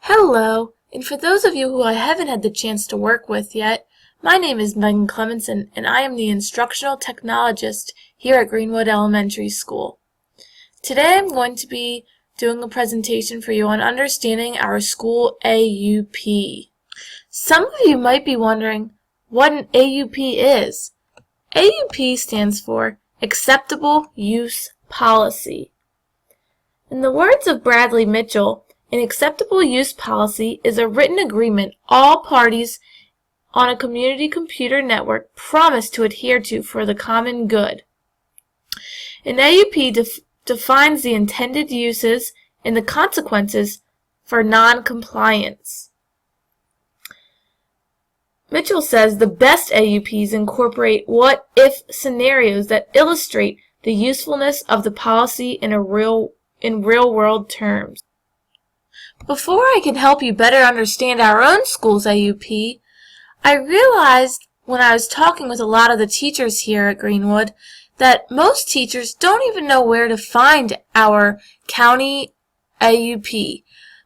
Hello, and for those of you who I haven't had the chance to work with yet, my name is Megan Clemenson, and I am the Instructional Technologist here at Greenwood Elementary School. Today I'm going to be doing a presentation for you on understanding our school AUP. Some of you might be wondering what an AUP is. AUP stands for Acceptable Use Policy. In the words of Bradley Mitchell, an acceptable use policy is a written agreement all parties on a community computer network promise to adhere to for the common good. An AUP defines the intended uses and the consequences for non-compliance. Mitchell says the best AUPs incorporate what-if scenarios that illustrate the usefulness of the policy in real-world terms. Before I can help you better understand our own school's AUP, I realized when I was talking with a lot of the teachers here at Greenwood that most teachers don't even know where to find our county AUP.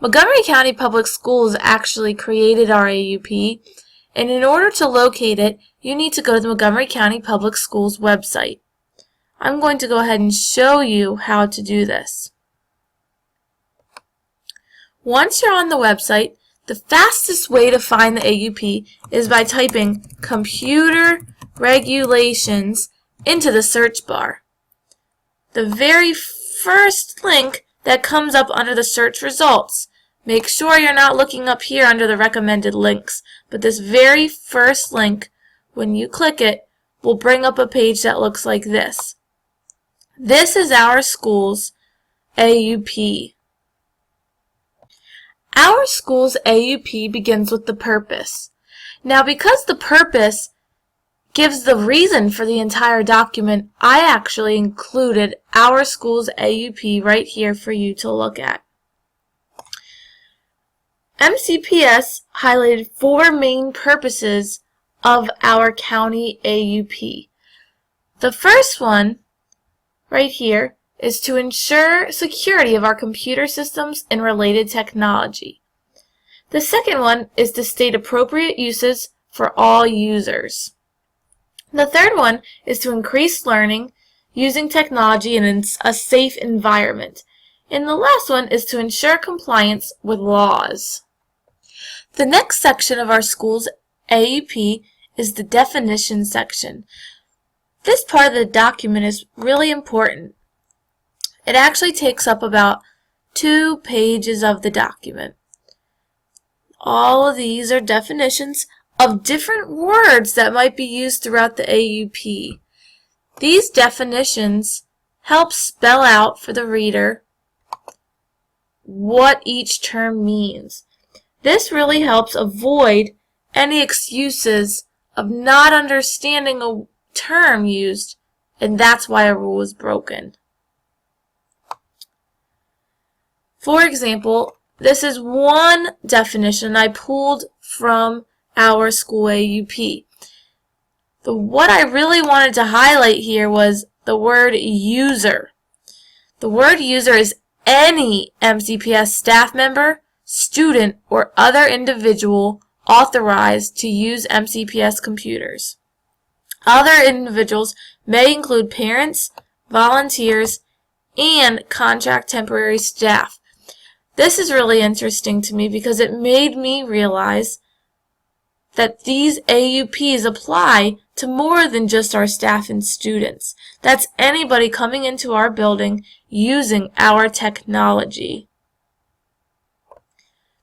Montgomery County Public Schools actually created our AUP, and in order to locate it, you need to go to the Montgomery County Public Schools website. I'm going to go ahead and show you how to do this. Once you're on the website, the fastest way to find the AUP is by typing computer regulations into the search bar. The very first link that comes up under the search results. Make sure you're not looking up here under the recommended links, but this very first link, when you click it, will bring up a page that looks like this. This is our school's AUP. Our school's AUP begins with the purpose. Now, because the purpose gives the reason for the entire document, I actually included our school's AUP right here for you to look at. Mcps highlighted four main purposes of our county AUP. The first one, right here, is to ensure security of our computer systems and related technology. The second one is to state appropriate uses for all users. The third one is to increase learning using technology in a safe environment. And the last one is to ensure compliance with laws. The next section of our school's AUP is the definition section. This part of the document is really important. It actually takes up about 2 pages of the document. All of these are definitions of different words that might be used throughout the AUP. These definitions help spell out for the reader what each term means. This really helps avoid any excuses of not understanding a term used, and that's why a rule is broken. For example, this is one definition I pulled from our school AUP. What I really wanted to highlight here was the word user. The word user is any MCPS staff member, student, or other individual authorized to use MCPS computers. Other individuals may include parents, volunteers, and contract temporary staff. This is really interesting to me because it made me realize that these AUPs apply to more than just our staff and students. That's anybody coming into our building using our technology.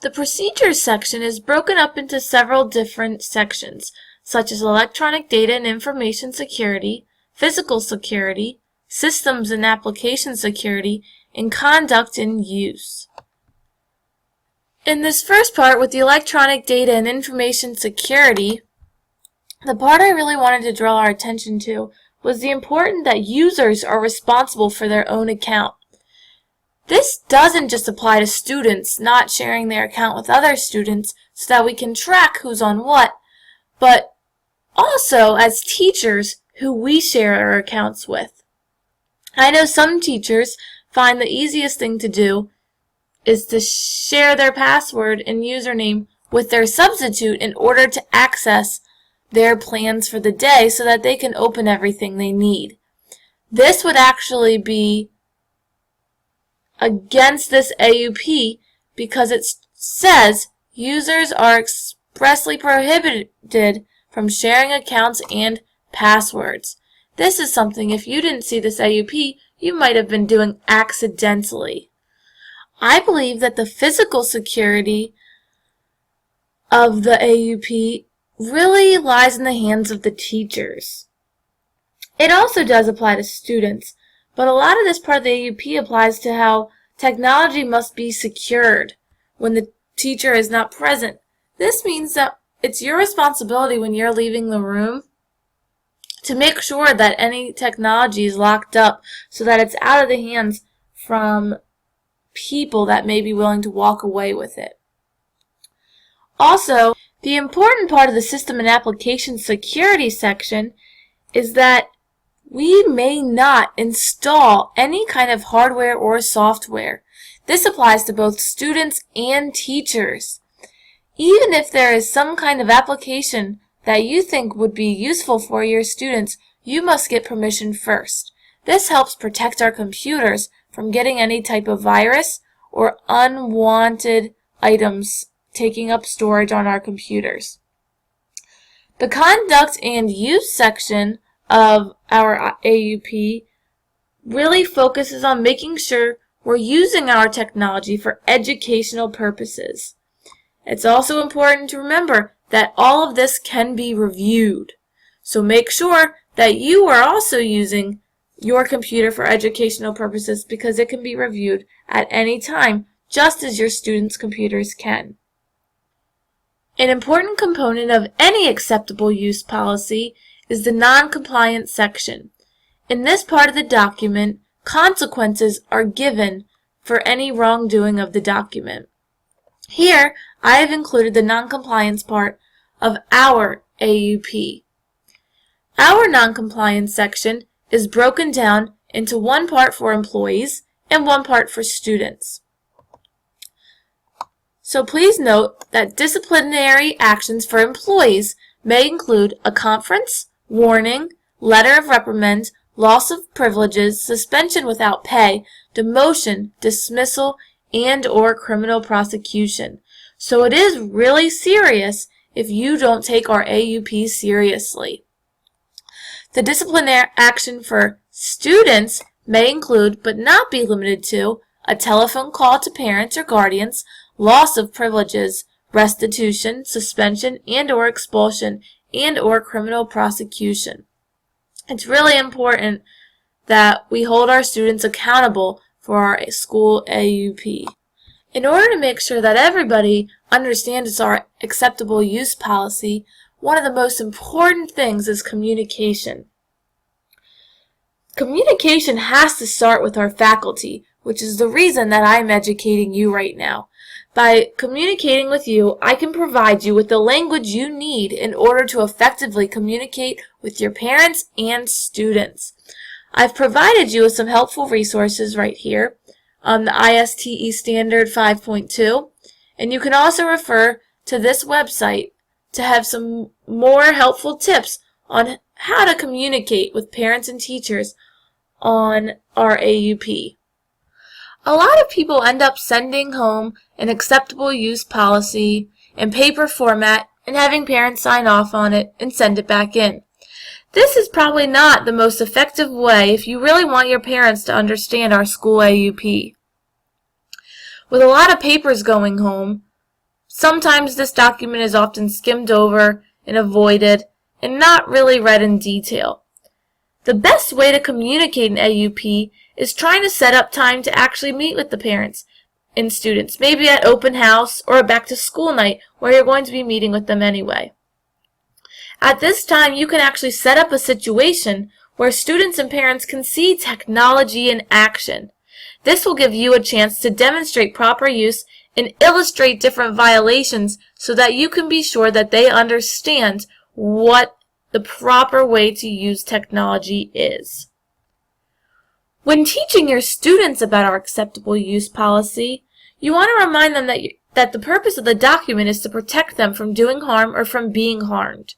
The procedures section is broken up into several different sections, such as electronic data and information security, physical security, systems and application security, and conduct and use. In this first part with the electronic data and information security, the part I really wanted to draw our attention to was the importance that users are responsible for their own account. This doesn't just apply to students not sharing their account with other students so that we can track who's on what, but also as teachers who we share our accounts with. I know some teachers find the easiest thing to do is to share their password and username with their substitute in order to access their plans for the day so that they can open everything they need. This would actually be against this AUP because it says users are expressly prohibited from sharing accounts and passwords. This is something, if you didn't see this AUP, you might have been doing accidentally. I believe that the physical security of the AUP really lies in the hands of the teachers. It also does apply to students, but a lot of this part of the AUP applies to how technology must be secured when the teacher is not present. This means that it's your responsibility when you're leaving the room to make sure that any technology is locked up so that it's out of the hands from people that may be willing to walk away with it. Also, the important part of the System and Application Security section is that we may not install any kind of hardware or software. This applies to both students and teachers. Even if there is some kind of application that you think would be useful for your students, you must get permission first. This helps protect our computers from getting any type of virus or unwanted items taking up storage on our computers. The Conduct and Use section of our AUP really focuses on making sure we're using our technology for educational purposes. It's also important to remember that all of this can be reviewed. So make sure that you are also using your computer for educational purposes because it can be reviewed at any time, just as your students' computers can. An important component of any acceptable use policy is the non-compliance section. In this part of the document, consequences are given for any wrongdoing of the document. Here, I have included the non-compliance part of our AUP. Our non-compliance section is broken down into one part for employees and one part for students. So please note that disciplinary actions for employees may include a conference, warning, letter of reprimand, loss of privileges, suspension without pay, demotion, dismissal, and/or criminal prosecution. So it is really serious if you don't take our AUP seriously. The disciplinary action for students may include, but not be limited to, a telephone call to parents or guardians, loss of privileges, restitution, suspension, and/or expulsion, and/or criminal prosecution. It's really important that we hold our students accountable for our school AUP. In order to make sure that everybody understands our acceptable use policy, one of the most important things is communication. Communication has to start with our faculty, which is the reason that I'm educating you right now. By communicating with you, I can provide you with the language you need in order to effectively communicate with your parents and students. I've provided you with some helpful resources right here on the ISTE Standard 5.2, and you can also refer to this website to have some more helpful tips on how to communicate with parents and teachers on our AUP. A lot of people end up sending home an acceptable use policy in paper format and having parents sign off on it and send it back in. This is probably not the most effective way if you really want your parents to understand our school AUP. With a lot of papers going home, sometimes this document is often skimmed over and avoided and not really read in detail. The best way to communicate an AUP is trying to set up time to actually meet with the parents and students, maybe at open house or a back to school night where you're going to be meeting with them anyway. At this time, you can actually set up a situation where students and parents can see technology in action. This will give you a chance to demonstrate proper use and illustrate different violations so that you can be sure that they understand what the proper way to use technology is. When teaching your students about our acceptable use policy, You want to remind them that the purpose of the document is to protect them from doing harm or from being harmed.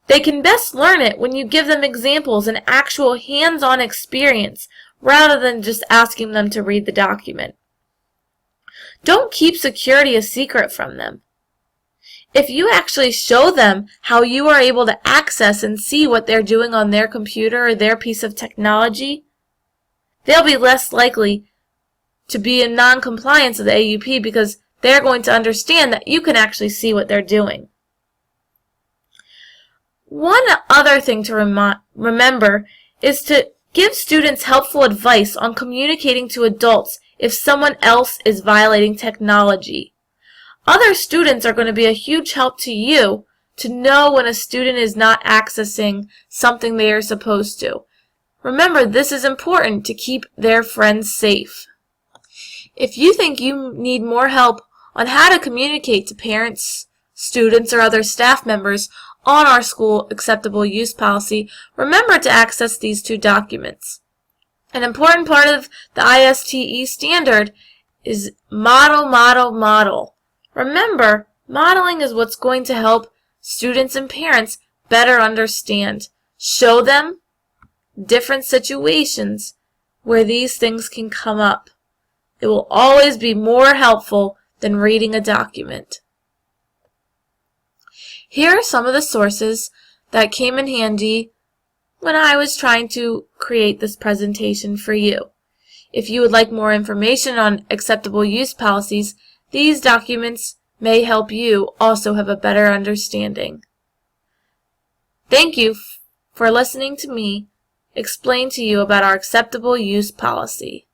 They can best learn it when you give them examples and actual hands-on experience rather than just asking them to read the document. Don't keep security a secret from them. If you actually show them how you are able to access and see what they're doing on their computer or their piece of technology, they'll be less likely to be in non-compliance with the AUP because they're going to understand that you can actually see what they're doing. One other thing to remember is to give students helpful advice on communicating to adults if someone else is violating technology. Other students are going to be a huge help to you to know when a student is not accessing something they are supposed to. Remember, this is important to keep their friends safe. If you think you need more help on how to communicate to parents, students, or other staff members on our school acceptable use policy, remember to access these two documents. An important part of the ISTE standard is model, model, model. Remember, modeling is what's going to help students and parents better understand. Show them different situations where these things can come up. It will always be more helpful than reading a document. Here are some of the sources that came in handy when I was trying to create this presentation for you. If you would like more information on acceptable use policies, these documents may help you also have a better understanding. Thank you for listening to me explain to you about our acceptable use policy.